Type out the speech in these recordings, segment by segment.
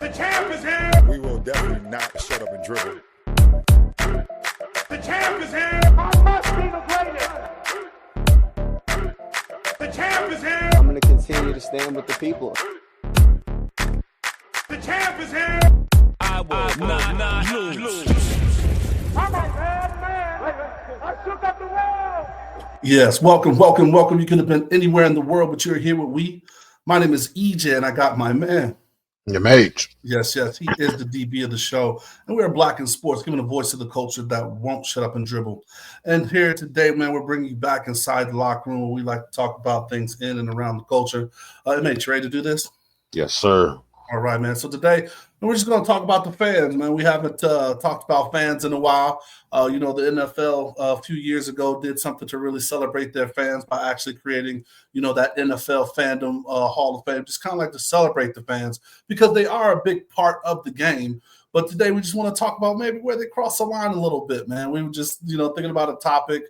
The champ is here. We will definitely not shut up and dribble. The champ is here. I must be the greatest. The champ is here. I'm going to continue to stand with the people. The champ is here. I will not lose. I'm a bad man. I shook up the world. Yes, welcome. You could have been anywhere in the world, but you're here with we. My name is EJ, and I got my man. Your mate. Yes, he is the DB of the show. And we're Black in Sports, giving a voice to the culture that won't shut up and dribble. And here today, man, we're bringing you back inside the locker room where we like to talk about things in and around the culture. Mate, you ready to do this? Yes, sir. All right, man. So today, we're just going to talk about the fans, man. We haven't talked about fans in a while. The NFL a few years ago did something to really celebrate their fans by actually creating, that NFL fandom Hall of Fame, just kind of like to celebrate the fans because they are a big part of the game. But today we just want to talk about maybe where they cross the line a little bit, man. We were just, thinking about a topic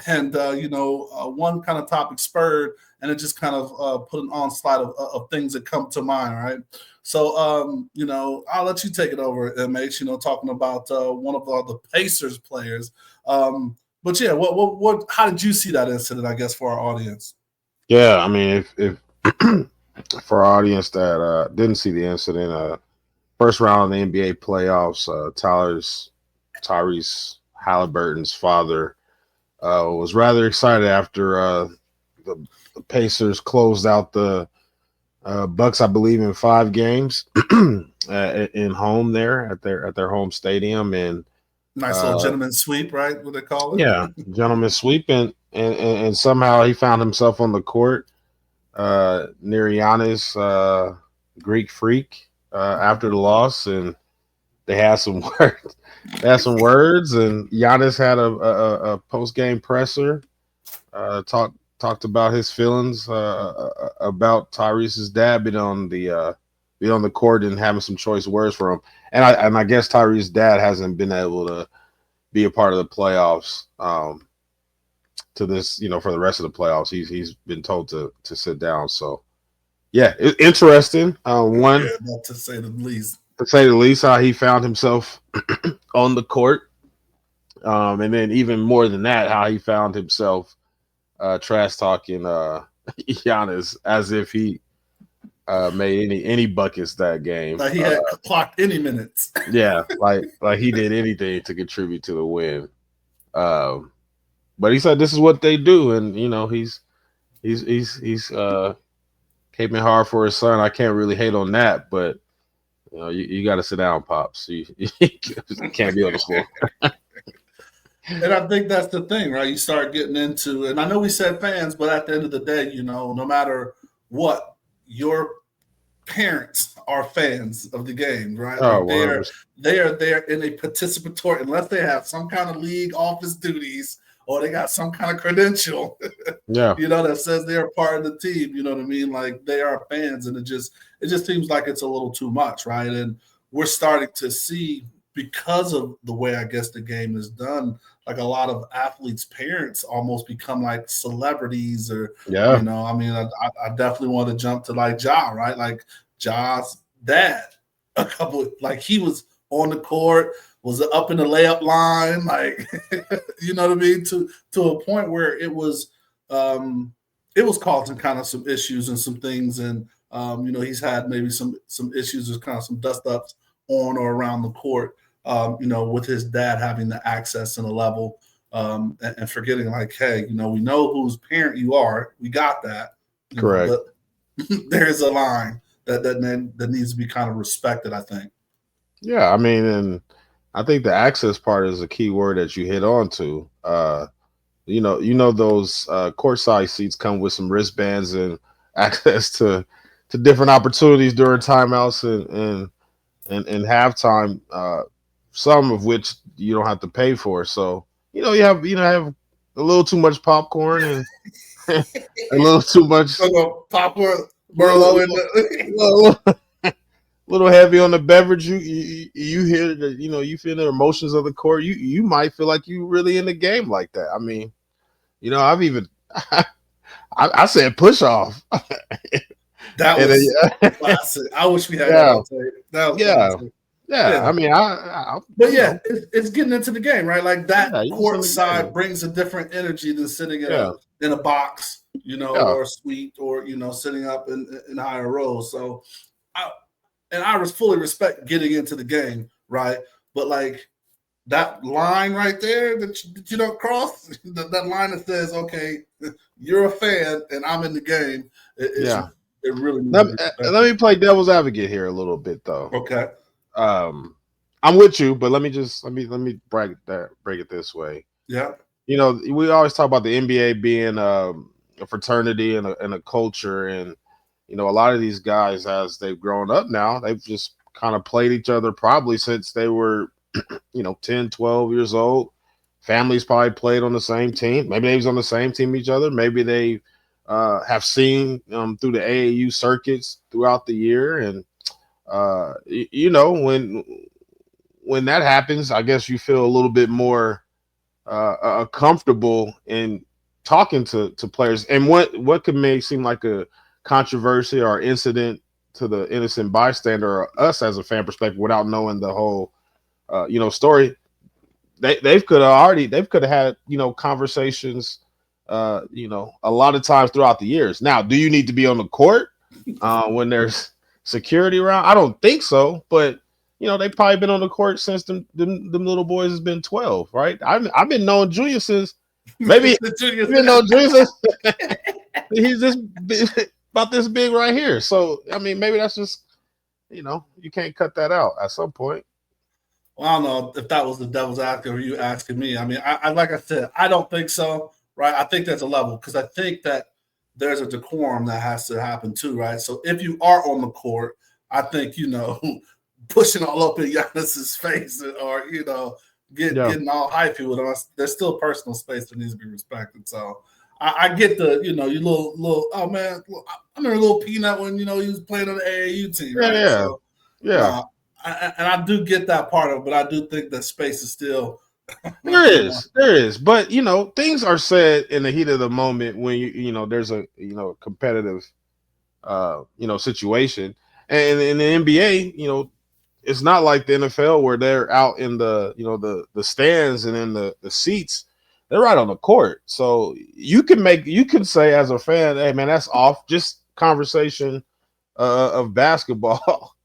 and, one kind of topic spurred and it just kind of put an onslaught of things that come to mind, right? So, I'll let you take it over, MH, talking about one of the Pacers players. But yeah, how did you see that incident, I guess, for our audience? Yeah, I mean, if for our audience that didn't see the incident, first round of the NBA playoffs, Tyrese Halliburton's father was rather excited after the Pacers closed out the Bucks, I believe, in 5 games in home there at their home stadium, and nice little gentleman sweep, right? What they call it? Yeah, gentleman sweep, and somehow he found himself on the court near Giannis, Greek freak, after the loss, and they had some words. And Giannis had a post game presser, talked about his feelings about Tyrese's dad being on the court and having some choice words for him. And I guess Tyrese's dad hasn't been able to be a part of the playoffs to this, for the rest of the playoffs. He's been told to sit down. So yeah, interesting. Not to say the least. To say the least, how he found himself on the court. And then even more than that, how he found himself trash talking Giannis as if he made any buckets that game. Like he had clocked any minutes. Yeah, like he did anything to contribute to the win. But he said this is what they do, and he's came in hard for his son. I can't really hate on that, but you got to sit down, Pops. You can't be on the floor. And I think that's the thing, right? You start getting into, and I know we said fans, but at the end of the day, no matter what, your parents are fans of the game, right? Oh, they are there in a participatory, unless they have some kind of league office duties or they got some kind of credential, yeah, that says they're a part of the team. You know what I mean? Like they are fans, and it just seems like it's a little too much, right? And we're starting to see, because of the way I guess the game is done, like a lot of athletes' parents almost become like celebrities, or yeah. I definitely want to jump to like Ja, right? Like Ja's dad, he was on the court, was up in the layup line, like you know what I mean, to a point where it was causing kind of some issues and some things, and he's had maybe some issues with kind of some dust ups on or around the court, with his dad having the access and the level, and forgetting like, hey, we know whose parent you are. We got that. Correct. But there's a line that needs to be kind of respected, I think. Yeah, and I think the access part is a key word that you hit on to. Those courtside seats come with some wristbands and access to different opportunities during timeouts and halftime, some of which you don't have to pay for. So, you have a little too much popcorn and a little too much popcorn, Merlot, little heavy on the beverage. You hear the, you feel the emotions of the court. You might feel like you really in the game like that. I've even I said push off. That And was then, classic. I wish we had that yeah, on tape. That was yeah, classic. yeah. Yeah. I mean, But you yeah, know, it's getting into the game, right? Like yeah, that you was in court the side game. brings a different energy than sitting Yeah, in a box, yeah, or a suite, or sitting up in higher rows. So, I fully respect getting into the game, right? But like that line right there that you don't cross, that line that says, okay, you're a fan and I'm in the game, yeah. it really needs Let to me, be let respected. me play devil's advocate here a little bit, though. Okay. Um, I'm with you, but let me break it this way. Yeah. We always talk about the NBA being a fraternity and a culture, and a lot of these guys, as they've grown up now, they've just kind of played each other probably since they were 10, 12 years old. Families probably played on the same team. Maybe they was on the same team each other. Maybe they have seen through the AAU circuits throughout the year, and when that happens, I guess you feel a little bit more comfortable in talking to players. And what could may seem like a controversy or incident to the innocent bystander or us as a fan perspective without knowing the whole story, they could have had conversations a lot of times throughout the years. Now, do you need to be on the court when there's security around? I don't think so, but they've probably been on the court since them little boys has been 12, right? I've been knowing Junior since maybe Junior. even though Jesus he's just about this big right here. So I mean, maybe that's just you can't cut that out at some point. Well, I don't know if that was the devil's advocate or you asking me. I mean, I like I said, I don't think so, right? I think there's a level because I think that there's a decorum that has to happen too, right? So if you are on the court, I think pushing all up in Giannis's face or Yeah, getting all hypey with us. There's still personal space that needs to be respected. So I get the you little oh man, I remember a little peanut when he was playing on the AAU team, yeah, right? yeah, So yeah. no, and I do get that part of it, but I do think that space is still, There is, but things are said in the heat of the moment when there's a competitive situation, and in the NBA, it's not like the NFL where they're out in the the stands and in the seats. They're right on the court, so you can say as a fan, hey man, that's off. Just conversation of basketball.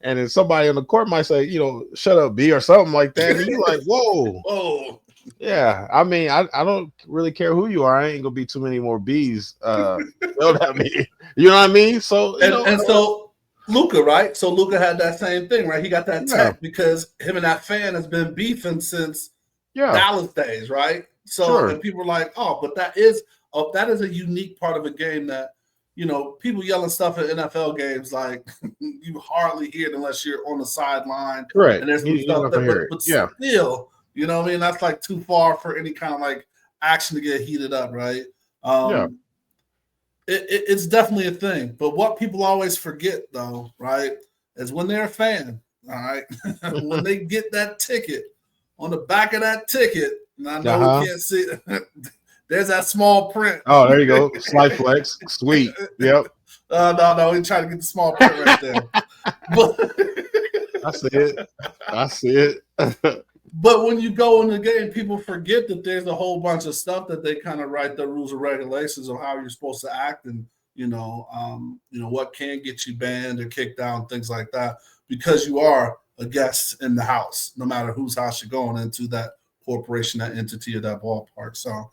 And then somebody on the court might say, shut up, B, or something like that. And you like, whoa. oh, Yeah. I mean, I don't really care who you are. I ain't gonna be too many more B's. You know what I mean? You know what I mean? So, and so Luca, right? So Luca had that same thing, right? He got that yeah, tech because him and that fan has been beefing since yeah, Dallas days, right? So sure. and people were like, oh, but that is a unique part of a game that people yelling stuff at NFL games like you hardly hear it unless you're on the sideline Correct. and there's some You're stuff not gonna that hear it. but Yeah, still, what I mean? That's like too far for any kind of like action to get heated up, right? yeah. Um, it's definitely a thing. But what people always forget, though, right, is when they're a fan, all right, when they get that ticket, on the back of that ticket, and I know we Uh-huh. can't see it, there's that small print. Oh, there you go. Slight flex. Sweet. Yep. No, we trying to get the small print right there. But I see it. I see it. But when you go in the game, people forget that there's a whole bunch of stuff that they kind of write the rules and regulations of how you're supposed to act, and what can get you banned or kicked out, things like that, because you are a guest in the house, no matter whose house you're going into, that corporation, that entity, or that ballpark. So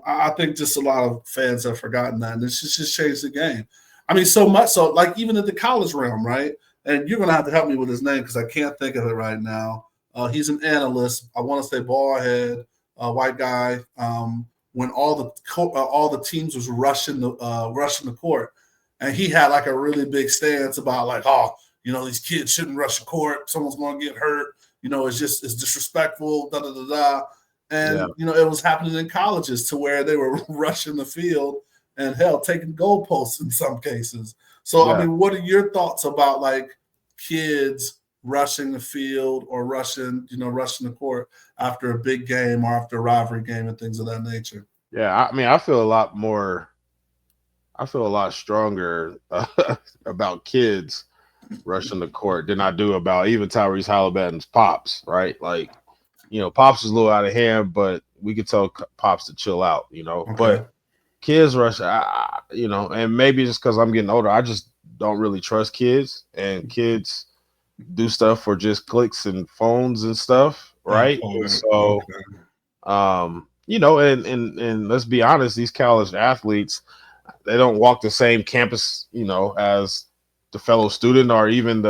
I think just a lot of fans have forgotten that, and it's just changed the game. I mean, so much so, like even at the college realm, right? And you're gonna have to help me with his name because I can't think of it right now. He's an analyst. I want to say bald head, white guy. When all the teams was rushing the court, and he had like a really big stance about like, oh, these kids shouldn't rush the court. Someone's going to get hurt. It's disrespectful. Da da da da. Yeah. And it was happening in colleges to where they were rushing the field and hell taking goalposts in some cases. So I Yeah. mean, what are your thoughts about like kids rushing the field or rushing the court after a big game or after a rivalry game and things of that nature? Yeah. I mean, I feel a lot more I feel a lot stronger about kids rushing the court than I do about even Tyrese Halliburton's pops, right? Like, pops is a little out of hand, but we could tell pops to chill out, Okay. But kids rush, and maybe just because I'm getting older, I just don't really trust kids, and kids do stuff for just clicks and phones and stuff, That right? And part. so, Okay. and let's be honest, these college athletes, they don't walk the same campus, as the fellow student or even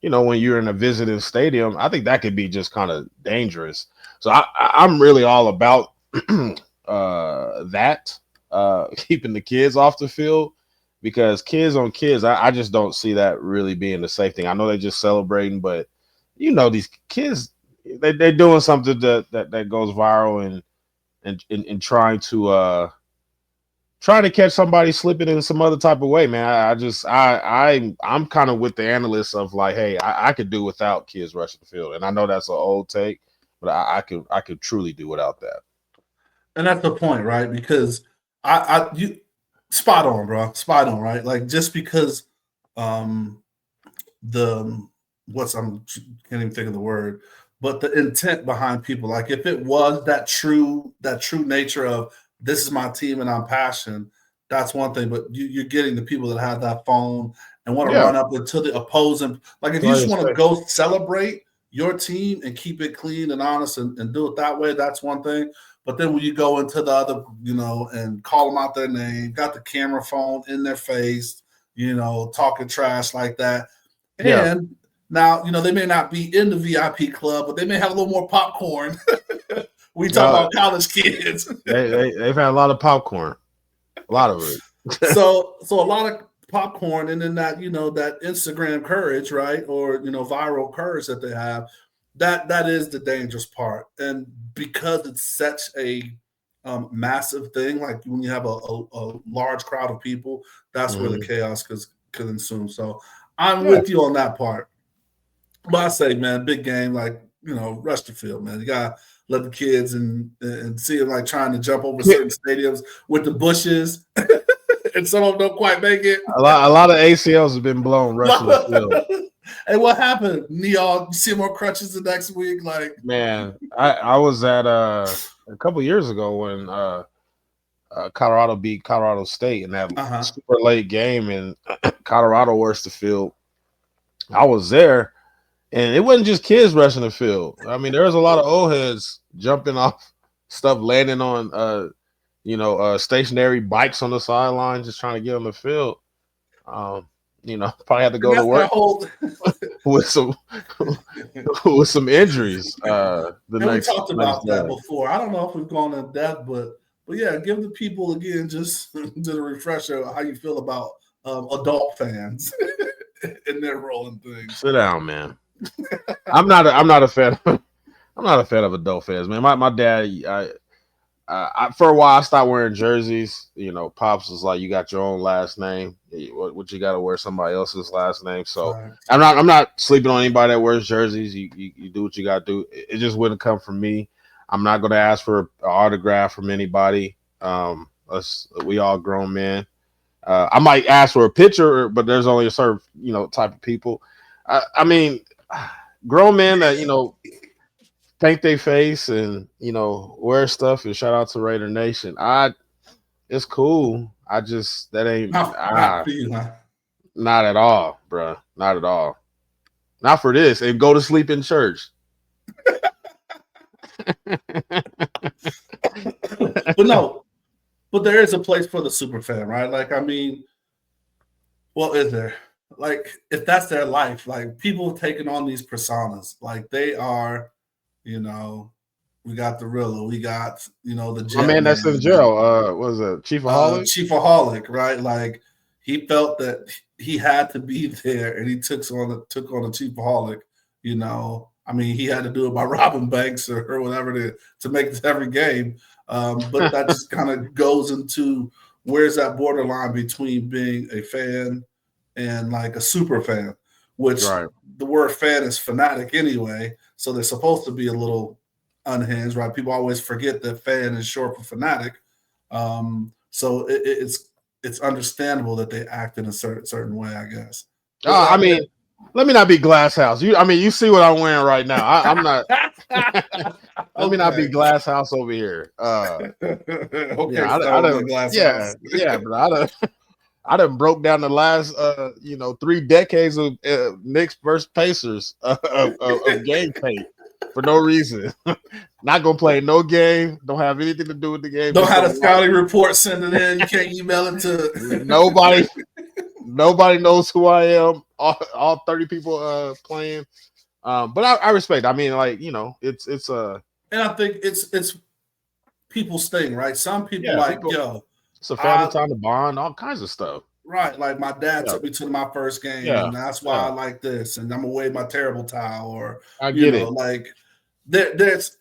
when you're in a visiting stadium. I think that could be just kind of dangerous. So I'm really all about that, keeping the kids off the field, because kids on kids, I just don't see that really being the safe thing. I know they're just celebrating, but these kids, they're doing something that goes viral and trying to catch somebody slipping in some other type of way, man. I'm kind of with the analysts of like, hey, I could do without kids rushing the field, and I know that's an old take, but I could truly do without that. And that's the point, right? Because you spot on, bro. Spot on, right? Like just because um the what's I'm can't even think of the word, but the intent behind people, like if it was that true nature of this is my team and I'm passionate, that's one thing. But you're getting the people that have that phone and want to Yeah, run up into the opposing. Like if that's you all I just want to say. go celebrate your team and keep it clean and honest and do it that way, that's one thing. But then when you go into the other, and call them out their name, got the camera phone in their face, talking trash like that. Yeah, And now, they may not be in the VIP club, but they may have a little more popcorn. We talk uh, about college kids. they've had a lot of popcorn, a lot of it. So a lot of popcorn, and then that Instagram courage, right? Or viral courage that they have. That is the dangerous part. And because it's such a massive thing, like when you have a large crowd of people, that's where the Mhm. chaos could ensue. So I'm Yeah, with you on that part. But I say, man, big game, like, rush the field, man. You gotta let the kids and see them like trying to jump over certain stadiums with the bushes, and some of them don't quite make it. a lot of ACLs have been blown rushing the field. And what happened? Neon, you see more crutches the next week, like Man, I was at a couple years ago when Colorado beat Colorado State in that uh-huh. super late game, and Colorado rushed the field. I was there, and it wasn't just kids rushing the field. I mean, there was a lot of old heads jumping off stuff, landing on stationary bikes on the sideline, just trying to get on the field. Um, probably had to And go to that's that work whole with some with some injuries the and we next talked next about that day. before. I don't know if we've gone in depth, but yeah, give the people again just to refresher how you feel about adult fans and their role in things. Sit down, man. I'm not a fan. I'm not a fan of adult fans, man. My dad, for a while I stopped wearing jerseys. Pops was like, "You got your own last name. What you got to wear somebody else's last name?" So Facts. I'm not sleeping on anybody that wears jerseys. You do what you got to do. It just wouldn't come from me. I'm not going to ask for an autograph from anybody. We all grown men. I might ask for a picture, but there's only a certain type of people. I mean, grown men that paint their face and wear stuff and shout out to Raider Nation. It's cool. I just that ain't Not for you, huh? not at all, bruh. Not at all. Not for this. And go to sleep in church. But no, but there is a place for the super fan, right? Like, I mean, well, is there? Like, if that's their life, like people taking on these personas, like they are, you know, we got the Rilla, we got, the My Jet man that's in Man, jail. What was it Chief of Holly? Chiefaholic, right? Like he felt that he had to be there, and he took on a Chiefaholic. I mean, he had to do it by robbing banks or whatever to make it to every game. But that just kind of goes into where's that borderline between being a fan and like a super fan, which Right. the word fan is fanatic anyway. So they're supposed to be a little unhinged, right? People always forget that fan is short for fanatic. So it's understandable that they act in a certain way, I guess. I mean, let me not be glass house. You see what I'm wearing right now. I'm not. Let me not be glass house over here. Okay, I so don't. glass Yeah, house. yeah, but I done broke down the last 3 decades of Knicks versus Pacers of game tape for no reason. Not gonna play no game. Don't have anything to do with the game. Don't Just have a gonna watch scouting report, send it in. You can't email it to Nobody knows who I am. All 30 people playing. But I respect. I mean, like, it's and I think it's people's thing, right? Some people it's a family time to bond, all kinds of stuff. Right, like my dad Yeah. took me to my first game, Yeah. and that's why I like this, and I'm gonna wave my terrible towel, or I get it. like there's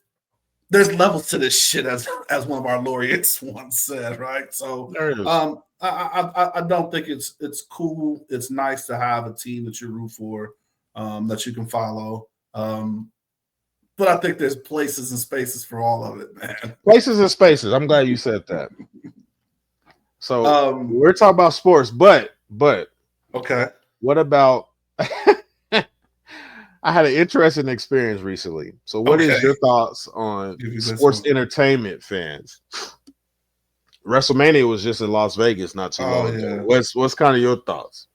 levels to this shit, as one of our laureates once said, right? So I don't think it's cool. It's nice to have a team that you root for, that you can follow. But I think there's places and spaces for all of it, man. Places and spaces. I'm glad you said that. So we're talking about sports, but okay. What about? I had an interesting experience recently. So, what is your thoughts on sports entertainment fans? WrestleMania was just in Las Vegas not too long ago. What's kind of your thoughts?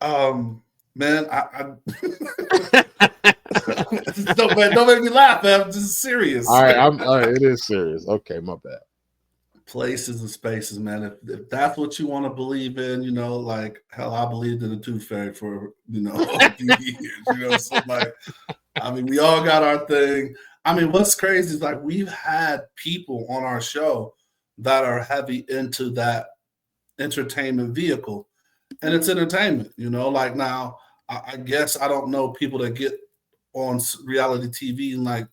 Man, don't make me laugh, man. I'm just serious. All right, it is serious. Okay, my bad. Places and spaces, man. If that's what you want to believe in, like hell, I believed in the Tooth Fairy for a few years. So like, I mean, we all got our thing. I mean, what's crazy is like we've had people on our show that are heavy into that entertainment vehicle, and it's entertainment. Like now, I guess I don't know people that get on reality TV and like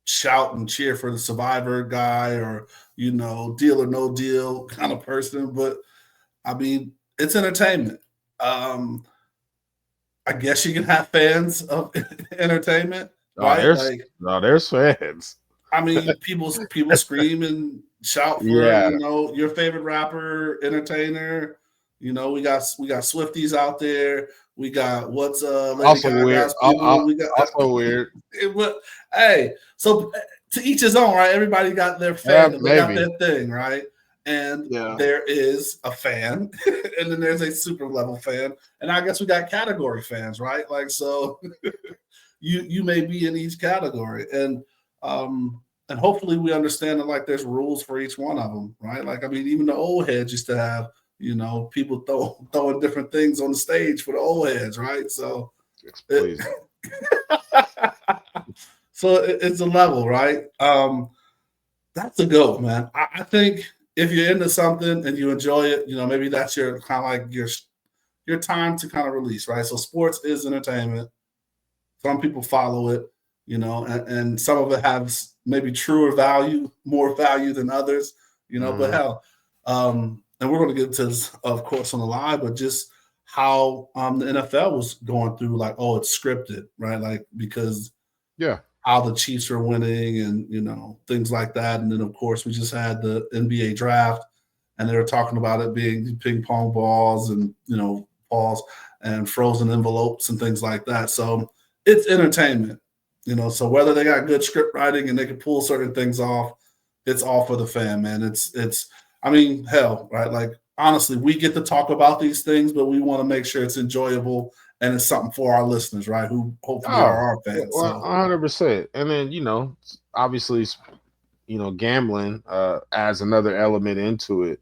shout and cheer for the Survivor guy, or deal or no deal kind of person, but I mean, it's entertainment. I guess you can have fans of entertainment, right? There's fans. I mean, people scream and shout for your favorite rapper, entertainer. We got Swifties out there. We got what's Lady also Gaga's weird. people. We got also weird. Hey, so to each his own, right? Everybody got their fan, they got their thing, right? And there is a fan, and then there's a super level fan, and I guess we got category fans, right? Like, so you may be in each category, and hopefully we understand that like there's rules for each one of them, right? Like, I mean, even the old heads used to have people throwing different things on the stage for the old heads, right? So so it's a level, right? That's a go, man. I think if you're into something and you enjoy it, maybe that's your kind of like your time to kind of release, right? So sports is entertainment. Some people follow it, and some of it has maybe truer value, more value than others, but hell, and we're going to get to this, of course, on the live, but just how the NFL was going through, like, oh, it's scripted, right? Like, because how the Chiefs are winning and, things like that. And then, of course, we just had the NBA draft, and they were talking about it being ping pong balls and, balls and frozen envelopes and things like that. So it's entertainment, so whether they got good script writing and they can pull certain things off, it's all for the fan, man. It's I mean, hell, right? Like, honestly, we get to talk about these things, but we want to make sure it's enjoyable and it's something for our listeners, right? Who hopefully are our fans. Well, 100%. And then, obviously, gambling adds another element into it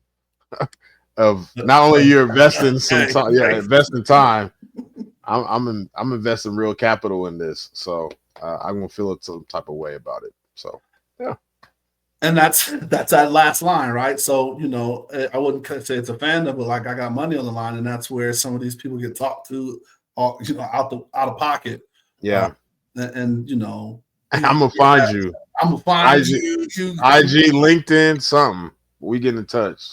of not only you're investing some time, investing time. I'm investing real capital in this, so I'm gonna feel some type of way about it. So, yeah. And that's that last line, right? So, I wouldn't say it's a fandom, but like I got money on the line, and that's where some of these people get talked to, out of pocket. Yeah. And I'm gonna find you. I'm gonna find you. IG, LinkedIn, something. We get in touch.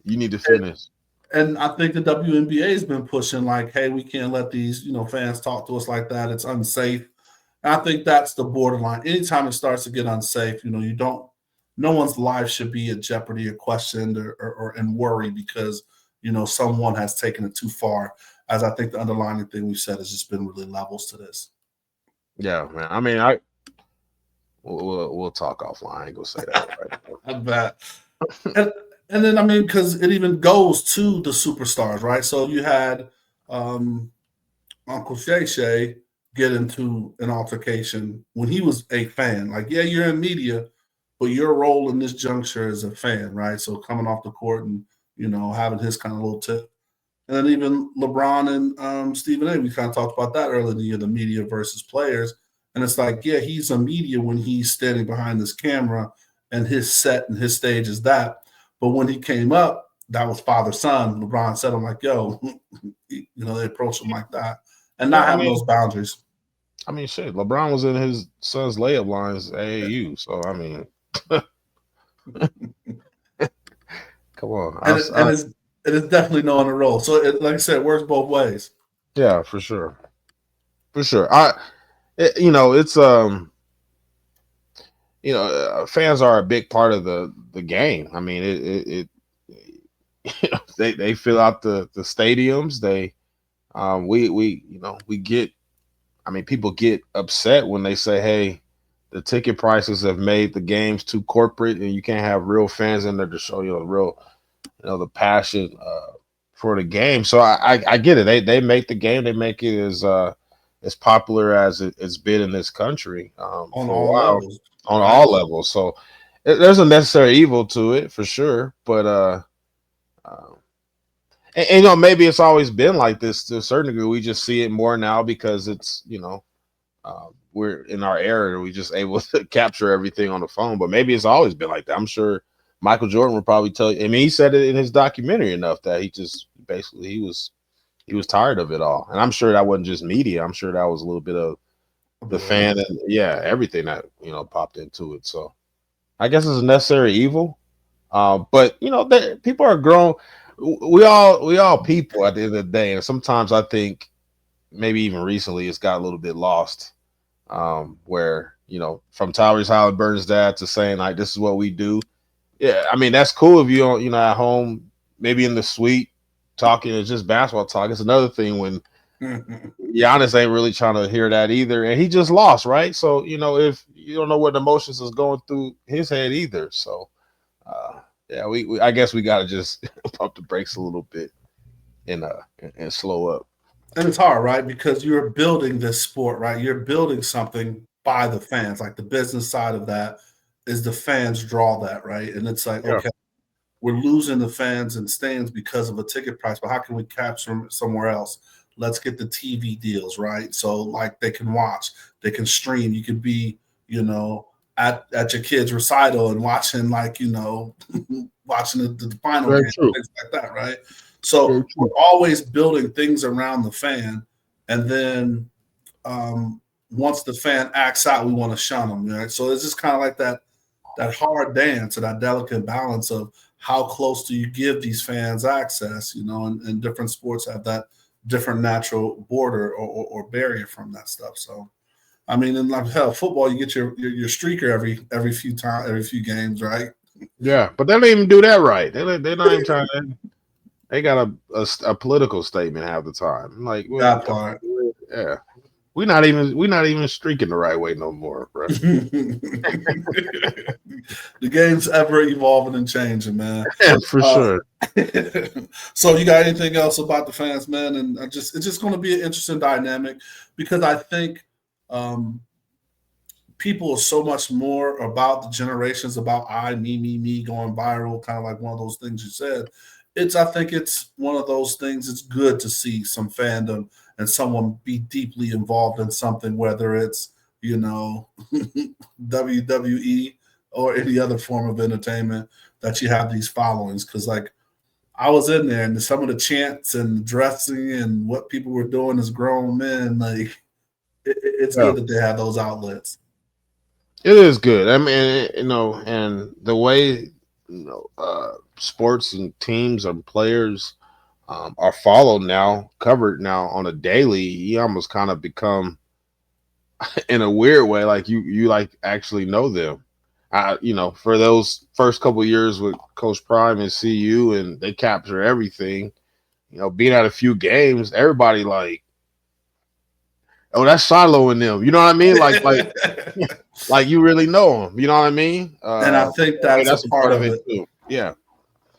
You need to finish. And I think the WNBA has been pushing like, hey, we can't let these, fans talk to us like that. It's unsafe. And I think that's the borderline. Anytime it starts to get unsafe, you don't no one's life should be in jeopardy or questioned or in worry because someone has taken it too far. As I think the underlying thing we've said has just been really levels to this. Yeah, man. I mean, we'll talk offline. I ain't gonna say that right. I bet. And and then I mean, because it even goes to the superstars, right? So you had um, Uncle Shay Shay get into an altercation when he was a fan. Like, yeah, you're in media, but your role in this juncture is a fan, right? So coming off the court and having his kind of little tip. And then even LeBron and Stephen A. We kind of talked about that earlier in the year, the media versus players. And it's like, yeah, he's a media when he's standing behind this camera and his set and his stage is that. But when he came up, that was father son. LeBron said, I'm like, yo, they approach him like that and Yeah, not having those boundaries. I mean, shit. LeBron was in his son's layup lines AAU, so I mean, come on. It's definitely knowing the role. So, like I said, it works both ways. Yeah, for sure, for sure. It's fans are a big part of the game. I mean, they fill out the stadiums. We get. I mean, people get upset when they say, "Hey, the ticket prices have made the games too corporate, and you can't have real fans in there to show the real, the passion for the game." So I get it. They make the game. They make it as popular as it's been in this country On for a all while, levels. on Right. all levels. So there's a necessary evil to it for sure, but uh, maybe it's always been like this to a certain degree. We just see it more now because it's we're in our era. We just able to capture everything on the phone. But maybe it's always been like that. I'm sure Michael Jordan would probably tell you. I mean, he said it in his documentary enough that he just basically he was tired of it all. And I'm sure that wasn't just media. I'm sure that was a little bit of the fan and everything that popped into it. So I guess it's a necessary evil. But people are grown. We all people at the end of the day, and sometimes I think maybe even recently it's got a little bit lost. Where from Tyrese Halliburton's dad to saying like this is what we do. Yeah, I mean that's cool if you at home, maybe in the suite talking. It's just basketball talk. It's another thing when Giannis ain't really trying to hear that either, and he just lost, right? So if you don't know what emotions is going through his head either, so yeah, we I guess we got to just pump the brakes a little bit and slow up. And it's hard, right? Because you're building this sport, right? You're building something by the fans. Like the business side of that is the fans draw that, right? And it's like, Yeah. okay, we're losing the fans and stands because of a ticket price, but how can we capture them somewhere else? Let's get the TV deals, right? So like they can watch, they can stream. You could be, at your kid's recital and watching watching the final Very game, true. things like that, right? So Very we're true. always building things around the fan, and then once the fan acts out, we want to shun them, right? So it's just kind of like that hard dance and that delicate balance of how close do you give these fans access, and different sports have that different natural border or barrier from that stuff. So I mean, in like hell, football, you get your streaker every few games, right? Yeah, but they don't even do that right. They're not even trying to. They got a political statement half the time. Like, well, That part. yeah, we're not even streaking the right way no more, bro. The game's ever evolving and changing, man. For Uh, sure. so you got anything else about the fans, man? And it's just going to be an interesting dynamic because I think um, people are so much more about the generations about me going viral, kind of like one of those things you said. I think it's one of those things. It's good to see some fandom and someone be deeply involved in something, whether it's WWE or any other form of entertainment that you have these followings. Because like I was in there and some of the chants and dressing and what people were doing as grown men, like it's Yeah, good that they have those outlets. it is good. I mean, and the way sports and teams and players are followed now, covered now on a daily. You almost kind of become in a weird way like you like actually know them. for those first couple of years with Coach Prime and CU, and they capture everything. Being at a few games, everybody like, oh, that's Shiloh in them. You know what I mean? Like you really know them. You know what I mean? And I think that's a part of it too. Yeah.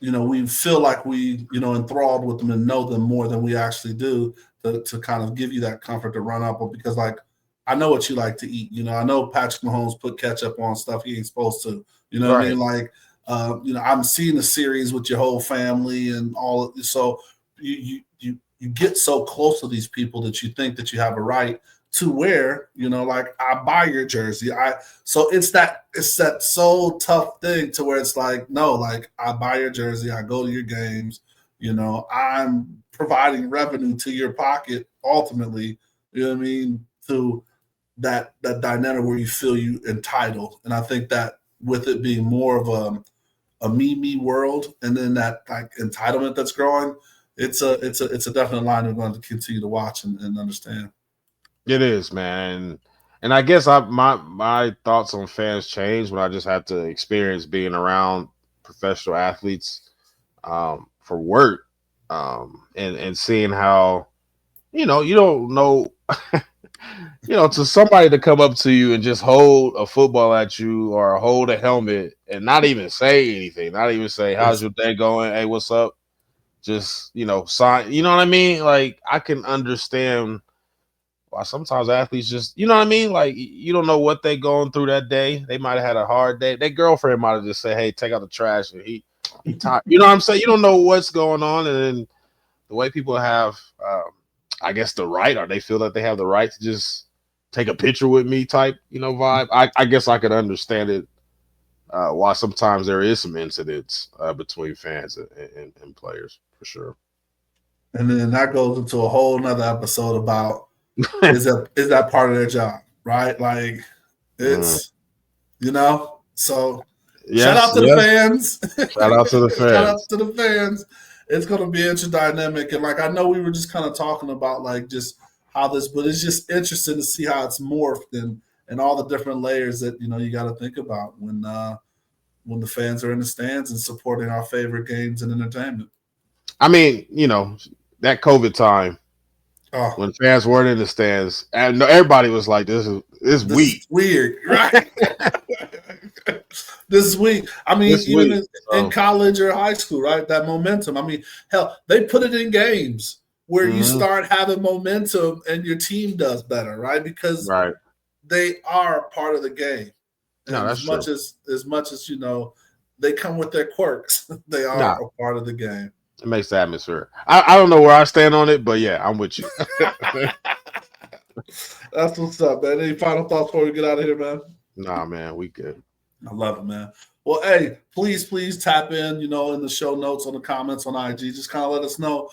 We feel like we, enthralled with them and know them more than we actually do to kind of give you that comfort to run up. Because, like, I know what you like to eat. I know Patrick Mahomes put ketchup on stuff he ain't supposed to. You know what I mean? Like, I'm seeing the series with your whole family and all of this. So you get so close to these people that you think that you have a right to wear, like, I buy your jersey. So it's that so tough thing to where it's like, no, like, I buy your jersey, I go to your games, I'm providing revenue to your pocket ultimately, you know what I mean, to that dynamic where you feel you entitled. And I think that with it being more of a me world, and then that like entitlement that's growing, it's a definite line we're going to continue to watch and understand. It is, man. And I guess my thoughts on fans change when I just had to experience being around professional athletes for work, and seeing how, you don't know, to somebody to come up to you and just hold a football at you or hold a helmet and not even say anything, not even say, how's your day going? Hey, what's up? Just, sign, you know what I mean? Like, I can understand why sometimes athletes just, you know what I mean? Like, you don't know what they going through that day. They might have had a hard day. Their girlfriend might have just said, hey, take out the trash, and he tired. You know what I'm saying? You don't know what's going on. And then the way people have, I guess, the right, or they feel that they have the right to just take a picture with me type, vibe. I guess I could understand it, why sometimes there is some incidents between fans and players, for sure. And then that goes into a whole nother episode about is that part of their job, right? Like, it's so shout out to the fans. Shout out to the fans. Shout out to the fans. It's going to be an interesting dynamic. And like, I know we were just kind of talking about like just how this, but it's just interesting to see how it's morphed and all the different layers that, you got to think about when the fans are in the stands and supporting our favorite games and entertainment. I mean, that COVID time, when fans weren't in the stands, and everybody was like, this is weird, right? This is weird. I mean, even in college or high school, right? That momentum. I mean, hell, they put it in games where you start having momentum and your team does better, right? Because they are part of the game. No, that's true. As much as they come with their quirks. They are a part of the game. It makes the atmosphere. I don't know where I stand on it, but yeah, I'm with you. That's what's up, man. Any final thoughts before we get out of here, man? Nah, man, we good. I love it, man. Well, hey, please tap in, in the show notes, on the comments on IG. Just kind of let us know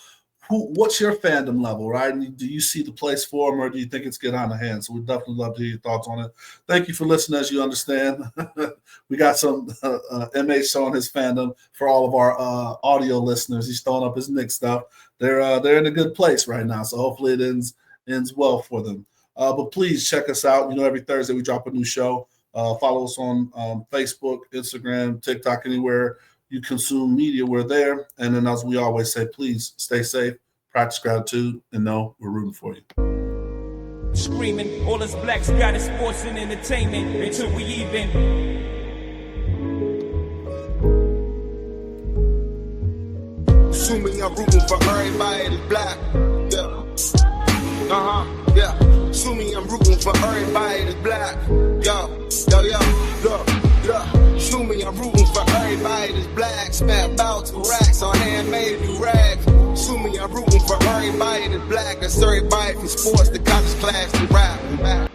what's your fandom level, right? And do you see the place for them, or do you think it's getting out of hand? So we'd definitely love to hear your thoughts on it. Thank you for listening. As you understand, we got some MH showing his fandom for all of our audio listeners. He's throwing up his Knicks stuff. They're in a good place right now, so hopefully it ends well for them. But please check us out. Every Thursday we drop a new show. Follow us on Facebook, Instagram, TikTok, anywhere you consume media, we're there. And then, as we always say, please stay safe, practice gratitude, and know we're rooting for you. Screaming, all us blacks got is sports and entertainment until we even. Assuming I'm rooting for everybody that's black. Yeah. Yeah. Assuming I'm rooting for everybody that's black. Yo. Assuming I'm rooting for everybody that's black. Spent about 2 racks on handmade new rags. Assuming I'm rooting for everybody that's black. That's everybody from sports to college class to rap.